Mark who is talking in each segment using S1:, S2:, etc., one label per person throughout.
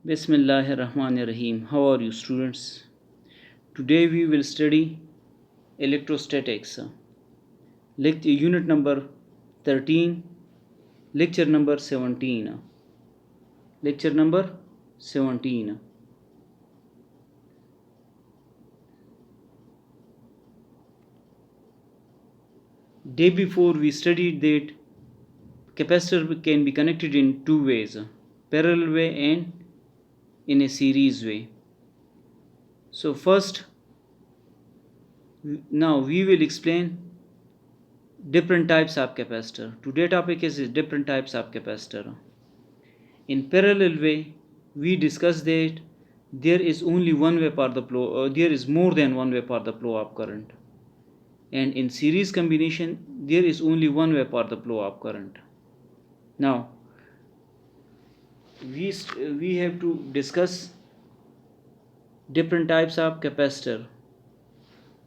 S1: Bismillahirrahmanirrahim. How are you, students? Today we will study electrostatics. Unit number 13, lecture number 17. Lecture number 17. Day before we studied that capacitor can be connected in two ways, parallel way and in a series way. So now we will explain different types of capacitor. Today topic is different types of capacitor. In parallel way, we discussed that there is only one way for the flow, there is more than one way for the flow of current. And in series combination, there is only one way for the flow of current. Now, we have to discuss different types of capacitor.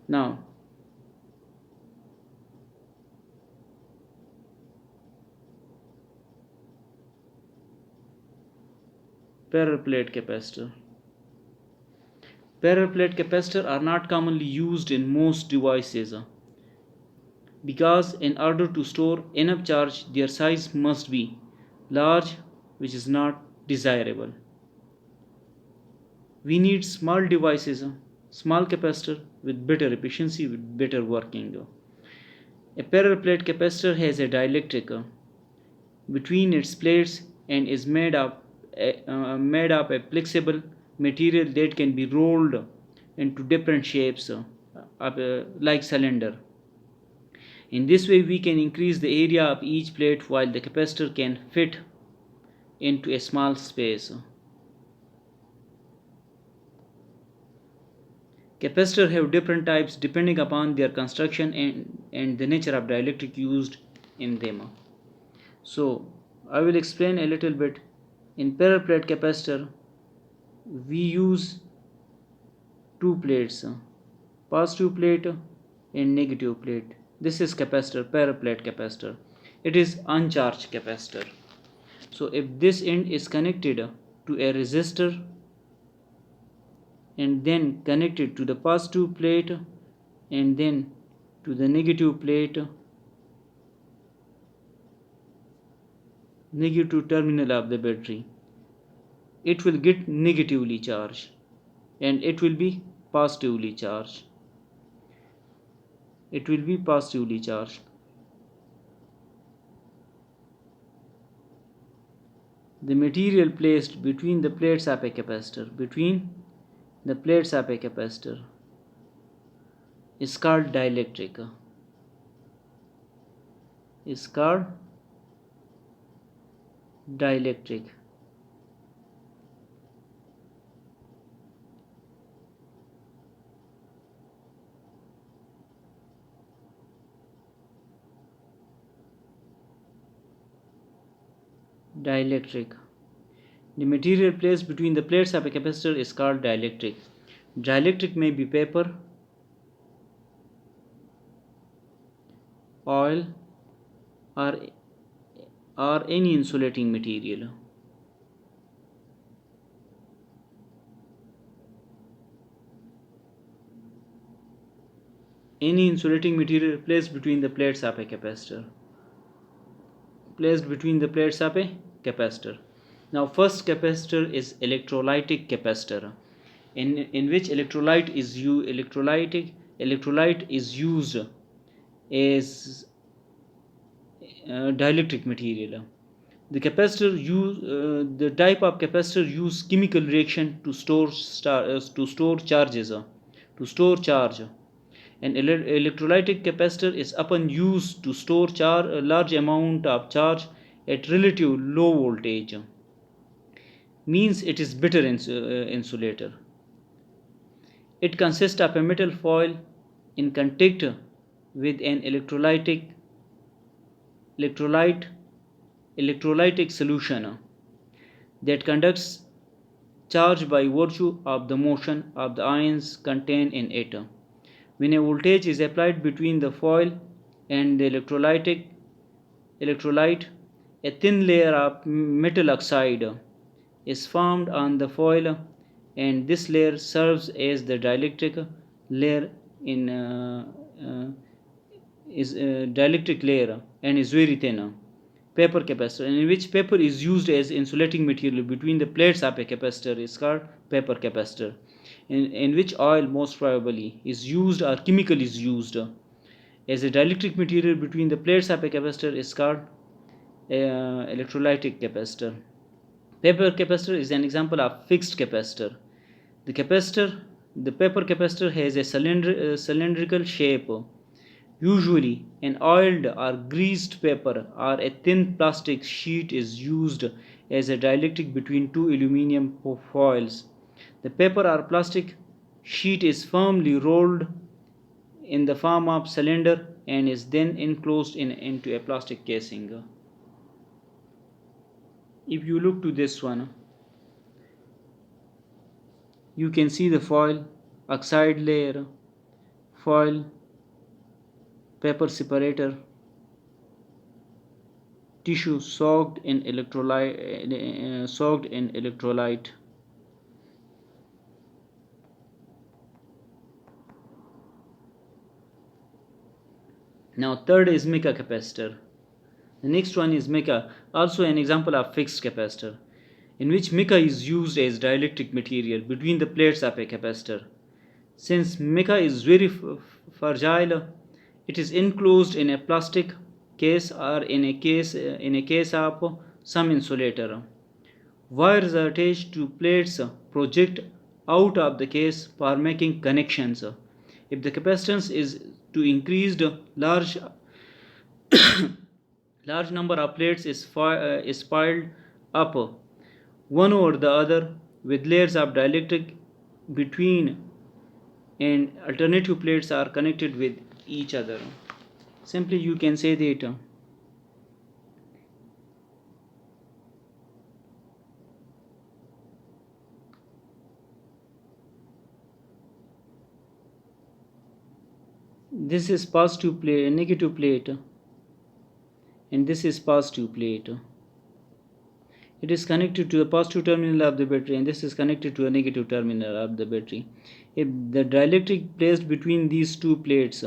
S1: Now, parallel plate capacitor. Parallel plate capacitor are not commonly used in most devices because in order to store enough charge, their size must be large, which is not desirable. We need small devices, small capacitor with better efficiency, with better working. A parallel plate capacitor has a dielectric between its plates and is made of a flexible material that can be rolled into different shapes like cylinder. In this way we can increase the area of each plate while the capacitor can fit into a small space. Capacitors have different types depending upon their construction and the nature of dielectric used in them. So I will explain a little bit. In parallel plate capacitor, we use two plates, positive plate and negative plate. This is capacitor, parallel plate capacitor. It is uncharged capacitor. So if this end is connected to a resistor and then connected to the positive plate and then to the negative plate, negative terminal of the battery, it will get negatively charged and it will be positively charged. It will be positively charged. The material placed between the plates of a capacitor, is called dielectric. Dielectric. The material placed between the plates of a capacitor is called dielectric. Dielectric may be paper, oil, or any insulating material. Any insulating material placed between the plates of a capacitor. Now first capacitor is electrolytic capacitor, in which electrolyte is used as dielectric material. The type of capacitor use chemical reaction to store charge. An electrolytic capacitor is often used to store a large amount of charge at relative low voltage. Means it is better insulator. It consists of a metal foil in contact with an electrolytic solution that conducts charge by virtue of the motion of the ions contained in it. When a voltage is applied between the foil and the electrolyte, a thin layer of metal oxide is formed on the foil, and this layer serves as the dielectric layer in is dielectric layer and is very thin. Paper capacitor, in which paper is used as insulating material between the plates of a capacitor, is called paper capacitor. In which oil most probably is used or chemical is used as a dielectric material between the plates of a capacitor is called electrolytic capacitor. Paper capacitor is an example of fixed capacitor. The paper capacitor has a cylindrical shape. Usually, an oiled or greased paper or a thin plastic sheet is used as a dielectric between two aluminum foils. The paper or plastic sheet is firmly rolled in the form of cylinder and is then enclosed into a plastic casing. If you look to this one, you can see the foil, oxide layer, foil, paper separator, tissue soaked in electrolyte. Now third is mica capacitor. The next one is mica, also an example of fixed capacitor, in which mica is used as dielectric material between the plates of a capacitor. Since mica is very fragile, it is enclosed in a plastic case or in a case of some insulator. Wires attached to plates project out of the case for making connections. If the capacitance is to increased, large number of plates is piled up one over the other with layers of dielectric between, and alternative plates are connected with each other. Simply you can say that this is positive plate, negative plate, and this is positive plate. It is connected to the positive terminal of the battery, and this is connected to a negative terminal of the battery. If the dielectric placed between these two plates,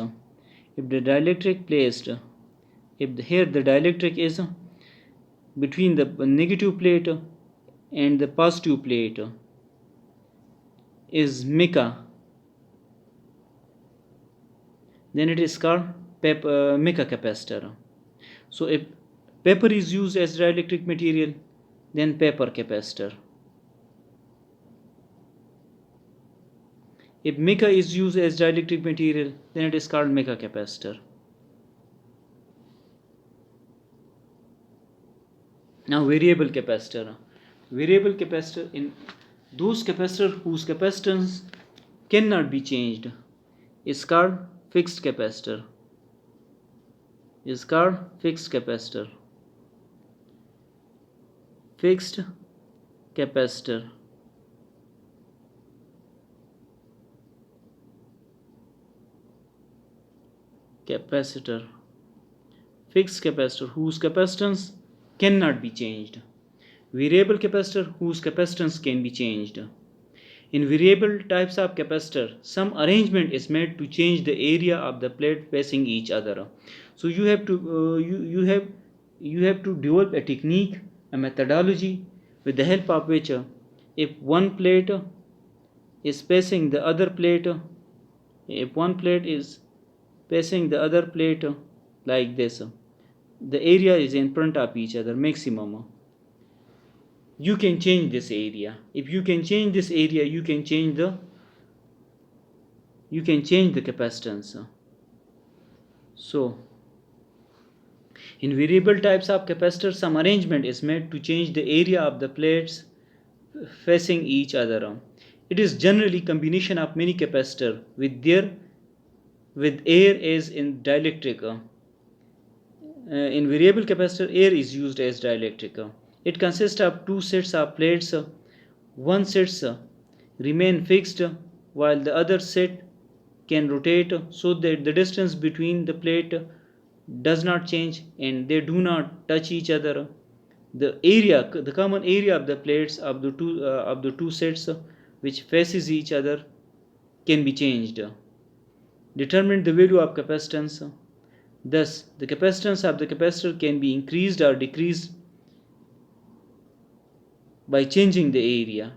S1: if the dielectric is between the negative plate and the positive plate is mica, then it is called mica capacitor. So if paper is used as dielectric material, then paper capacitor. If mica is used as dielectric material, then it is called mica capacitor. Now variable capacitor. Variable capacitor, in those capacitors whose capacitance cannot be changed, is called fixed capacitor. Fixed capacitor. Fixed capacitor. Fixed capacitor whose capacitance cannot be changed. Variable capacitor whose capacitance can be changed. In variable types of capacitor, some arrangement is made to change the area of the plate facing each other. So you have to you have to develop a technique, a methodology, with the help of which if one plate is facing the other plate, if one plate is facing the other plate like this, the area is in front of each other maximum. You can change this area. If you can change this area, you can change the capacitance. So in variable types of capacitor, some arrangement is made to change the area of the plates facing each other. It is generally combination of many capacitor with air as in dielectric. In variable capacitor, air is used as dielectric. It consists of two sets of plates. One set remain fixed while the other set can rotate, so that the distance between the plate does not change and they do not touch each other. the common area of the plates of the two sets which faces each other can be changed. Determine the value of capacitance. Thus, the capacitance of the capacitor can be increased or decreased by changing the area.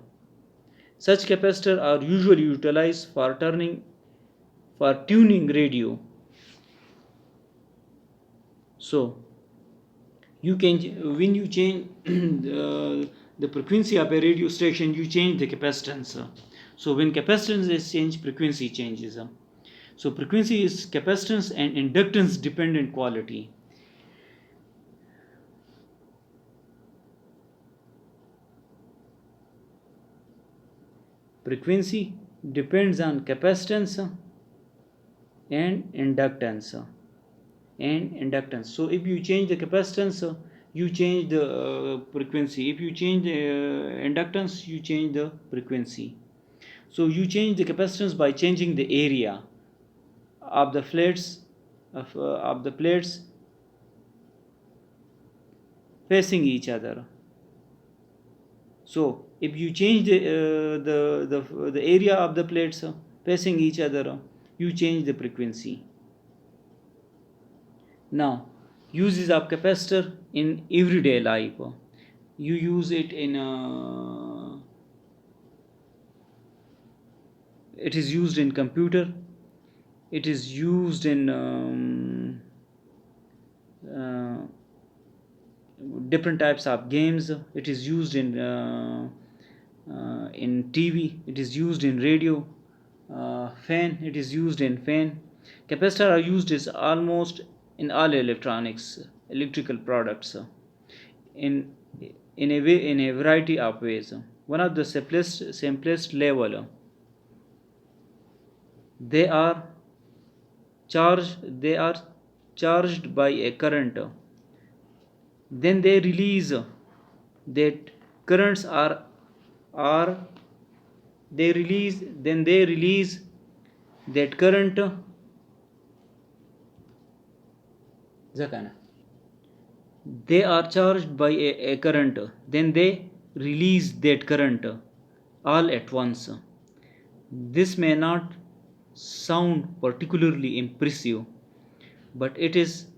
S1: Such capacitors are usually utilized for tuning radio. So, when you change the frequency of a radio station, you change the capacitance. So when capacitance is changed, frequency changes. So frequency is capacitance and inductance dependent quality. Frequency depends on capacitance and inductance. So if you change the capacitance, you change the frequency. If you change the inductance, you change the frequency. So you change the capacitance by changing the area of the plates facing each other. So if you change the area of the plates facing each other, you change the frequency. Now, uses of capacitor in everyday life. You use it it is used in computer. It is used in different types of games. It is used in TV. It is used in radio. Fan. It is used in fan. Capacitors are used as almost in all electrical products in a variety of ways. One of the simplest level, they are charged by a current, then they release that currents are they release that current they are charged by a current, then they release that current all at once. This may not sound particularly impressive, but it is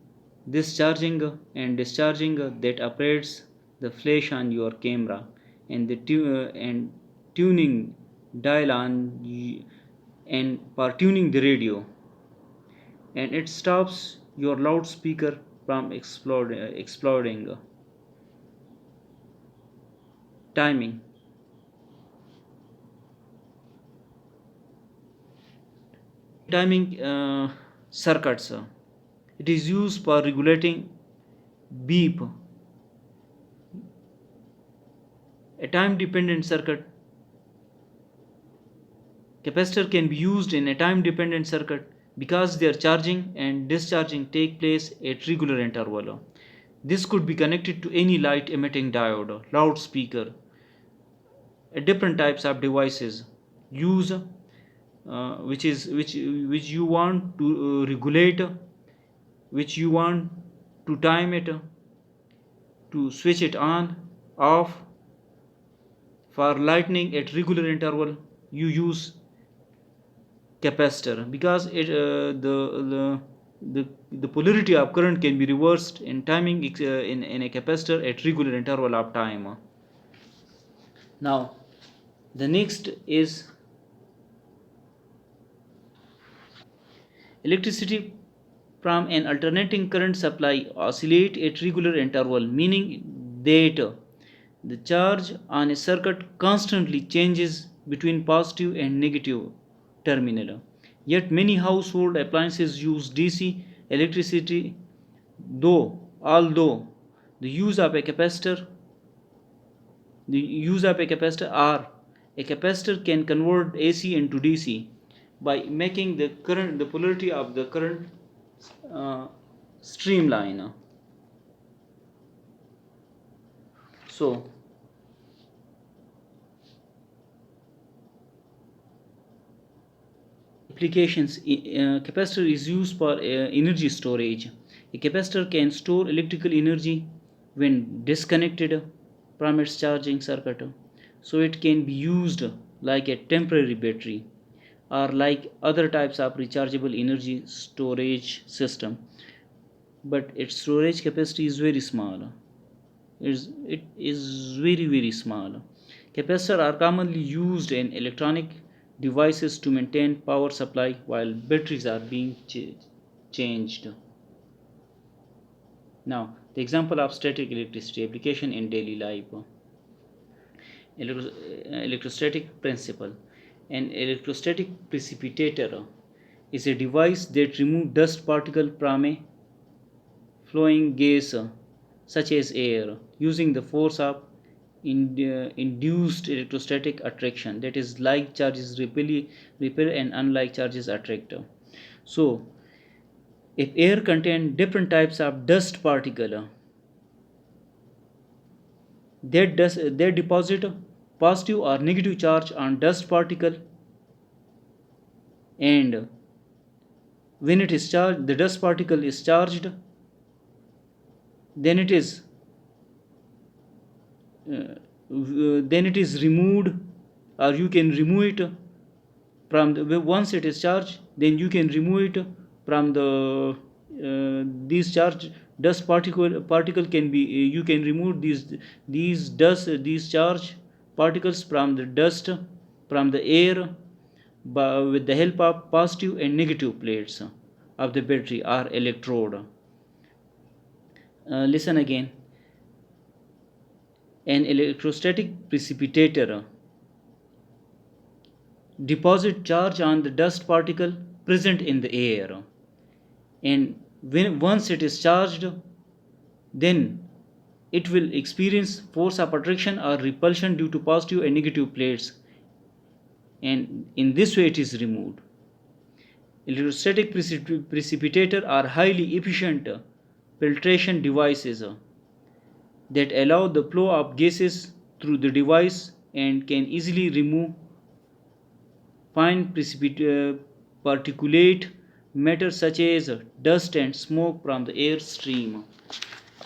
S1: this charging and discharging that operates the flash on your camera and and tuning dial on and for tuning the radio, and it stops your loudspeaker from exploding. Timing. Timing circuits. It is used for regulating beep. A time dependent circuit. Capacitor can be used in a time dependent circuit because their charging and discharging take place at regular interval. This could be connected to any light emitting diode, loudspeaker, different types of devices use which you want to regulate, which you want to time it, to switch it on off. For lightning at regular interval, you use capacitor because the polarity of current can be reversed in timing in a capacitor at regular interval of time. Now the next is electricity from an alternating current supply oscillate at regular interval, meaning that the charge on a circuit constantly changes between positive and negative terminal. Yet many household appliances use DC electricity, although the use of a capacitor or a capacitor can convert AC into DC by making the polarity of the current streamline. So applications. Capacitor is used for energy storage. A capacitor can store electrical energy when disconnected from its charging circuit. So it can be used like a temporary battery or like other types of rechargeable energy storage system, but its storage capacity is very small. It is very small. Capacitors are commonly used in electronic devices to maintain power supply while batteries are being changed. Now, the example of static electricity application in daily life. Electrostatic principle. An electrostatic precipitator is a device that removes dust particles from a flowing gas such as air using the force of induced electrostatic attraction, that is like charges repel and unlike charges attract. So if air contains different types of dust particle, they deposit positive or negative charge on dust particle, and when it is charged, the dust particle is charged, then it is removed, or you can remove it from the, once it is charged, then you can remove it from the these charge dust particle can be you can remove these charge particles from the dust, from the air, with the help of positive and negative plates of the battery or electrode. Listen again. An electrostatic precipitator deposit charge on the dust particle present in the air, and once it is charged, then it will experience force of attraction or repulsion due to positive and negative plates, and in this way it is removed. Electrostatic precipitator are highly efficient filtration devices that allow the flow of gases through the device and can easily remove fine particulate matter such as dust and smoke from the air stream.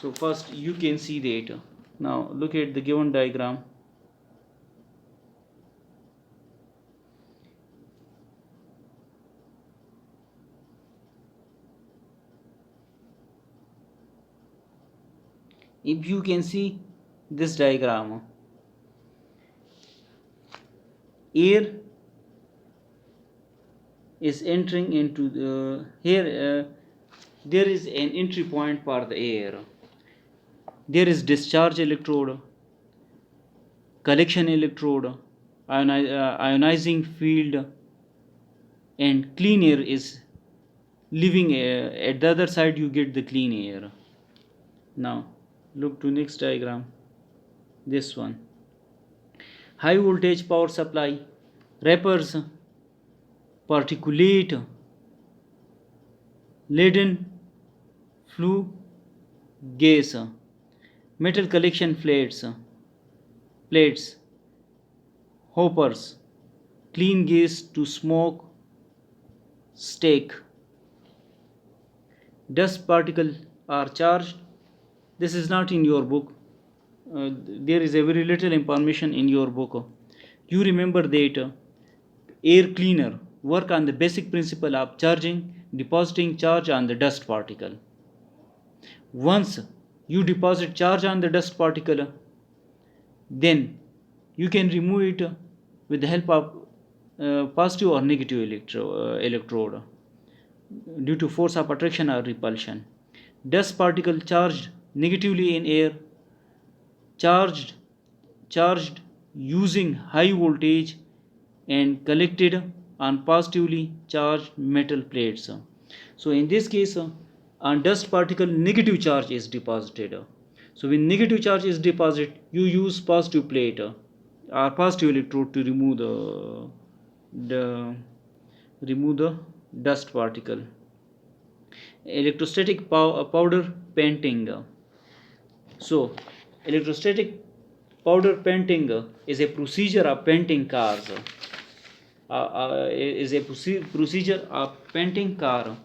S1: So first you can see that. Now look at the given diagram. If you can see this diagram, air is entering into the here there is an entry point for the air, there is discharge electrode, collection electrode, ionizing field, and clean air is living air. At the other side you get the clean air. Now look to next diagram, this one. High voltage power supply wrappers particulate laden flue gas, metal collection plates, hoppers, clean gas to smoke stack. Dust particles are charged. This is not in your book. There is a very little information in your book. You remember that air cleaner work on the basic principle of charging, depositing charge on the dust particle. Once you deposit charge on the dust particle, then you can remove it with the help of positive or negative electrode due to force of attraction or repulsion. Dust particle charged negatively in air, charged using high voltage, and collected on positively charged metal plates. So in this case, on dust particle negative charge is deposited. So when negative charge is deposited, you use positive plate or positive electrode to remove the dust particle. Electrostatic powder painting. So electrostatic powder painting is a procedure of painting cars. Procedure of painting car.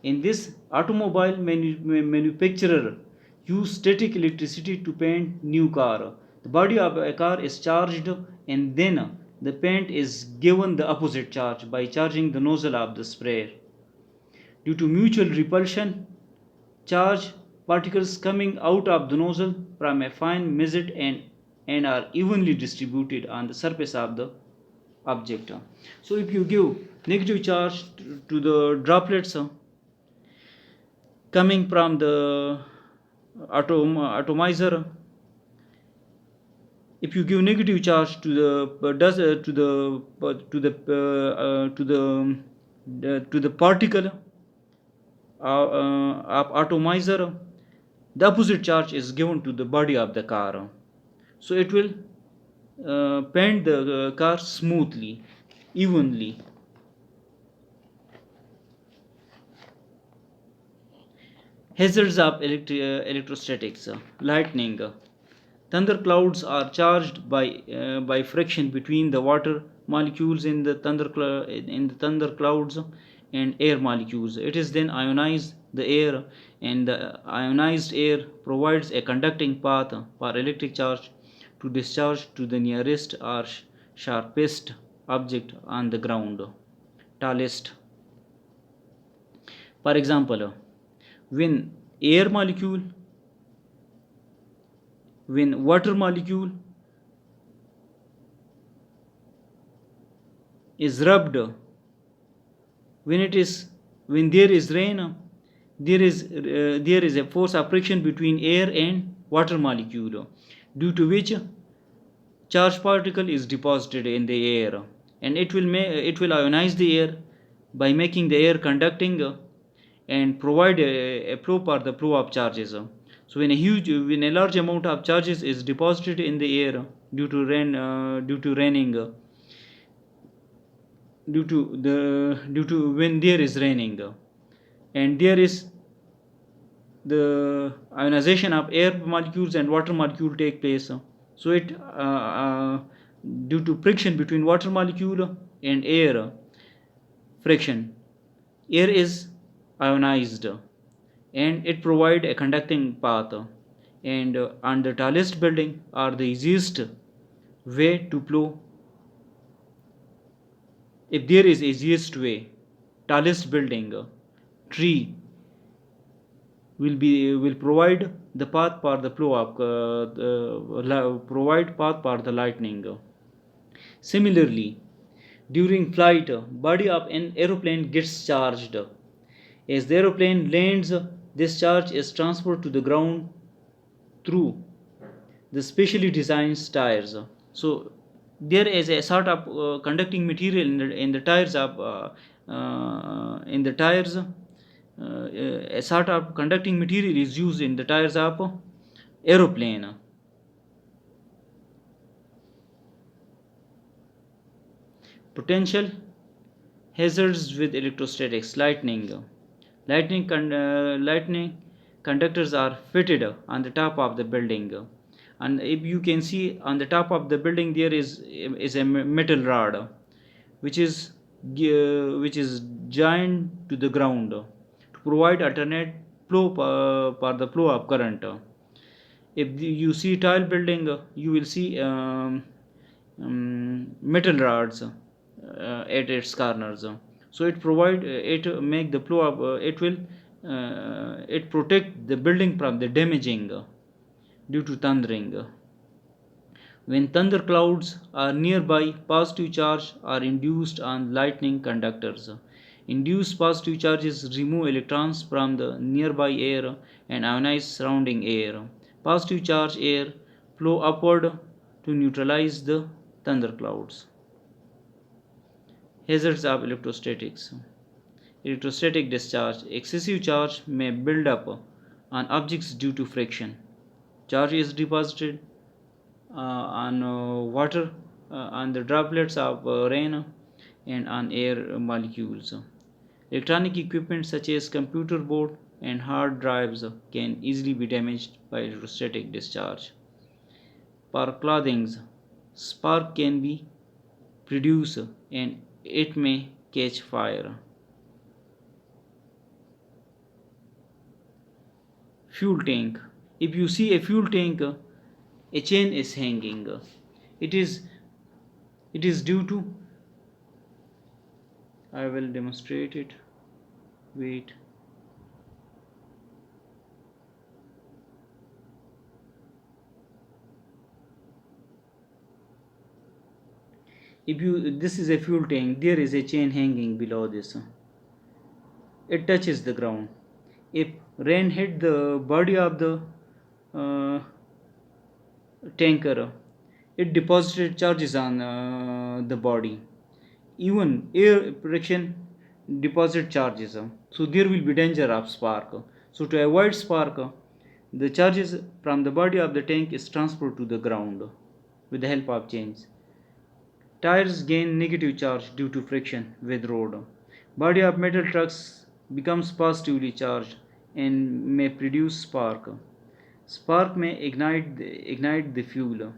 S1: In this, automobile manufacturer use static electricity to paint new car. The body of a car is charged and then the paint is given the opposite charge by charging the nozzle of the sprayer. Due to mutual repulsion, charge particles coming out of the nozzle from a fine measured and are evenly distributed on the surface of the object. So if you give negative charge to the droplets coming from the atomizer, if you give negative charge to the particle of atomizer, the opposite charge is given to the body of the car. So it will paint the car smoothly, evenly. Hazards of electrostatics. Lightning. Thunder clouds are charged by friction between the water molecules in the thunder clouds and air molecules. It is then ionized the air, and the ionized air provides a conducting path for electric charge to discharge to the nearest or sharpest object on the ground, tallest. For example, when air molecule when water molecule is rubbed, when there is rain, there is a force of friction between air and water molecule, due to which charged particle is deposited in the air, and it will ionize the air by making the air conducting and provide a flow for the flow of charges. So when a large amount of charges is deposited in the air due to when there is raining, and there is the ionization of air molecules and water molecule take place. So it due to friction between water molecule and air friction, air is ionized and it provide a conducting path, and on the tallest building are the easiest way to flow. If there is easiest way, tallest building, tree will provide the path for the flow of provide path for the lightning. Similarly, during flight, body of an aeroplane gets charged. As the aeroplane lands, this charge is transferred to the ground through the specially designed tires. So there is a sort of conducting material in the tires of a sort of conducting material is used in the tires of aeroplane. Potential hazards with electrostatics. Lightning conductors are fitted on the top of the building, and if you can see on the top of the building there is a metal rod which is joined to the ground to provide alternate flow for the flow of current. If you see tile building, you will see metal rods at its corners. So it make the flow of it protect the building from the damaging due to thundering. When thunder clouds are nearby, positive charge are induced on lightning conductors. Induced positive charges remove electrons from the nearby air and ionize surrounding air. Positive charge air flow upward to neutralize the thunder clouds. Hazards of electrostatics. Electrostatic discharge. Excessive charge may build up on objects due to friction. Charge is deposited on water, on the droplets of rain, and on air molecules. Electronic equipment such as computer board and hard drives can easily be damaged by electrostatic discharge. For clothing, spark can be produced and it may catch fire. Fuel tank. If you see a fuel tank, a chain is hanging. It is due to, I will demonstrate it. Wait. If you this is a fuel tank, there is a chain hanging below this. It touches the ground. If rain hit the body of the uh, tanker, it deposited charges on the body. Even air friction deposit charges. So there will be danger of spark. So to avoid spark, the charges from the body of the tank is transferred to the ground with the help of chains. Tires gain negative charge due to friction with road. Body of metal trucks becomes positively charged and may produce spark. Spark may ignite the fuel.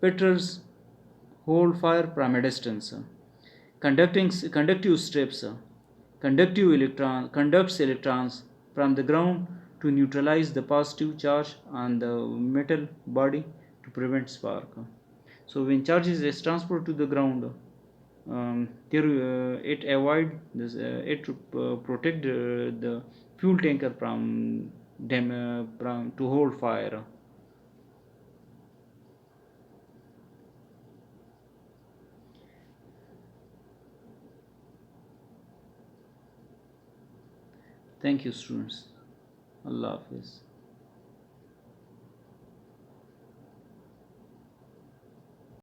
S1: Petrels hold fire from a distance. Conductive strips conducts electrons from the ground to neutralize the positive charge on the metal body to prevent spark. So when charges is transferred to the ground, it avoid this, it protect the fuel tanker from them from to hold fire. Thank you, students. Allah Hafiz.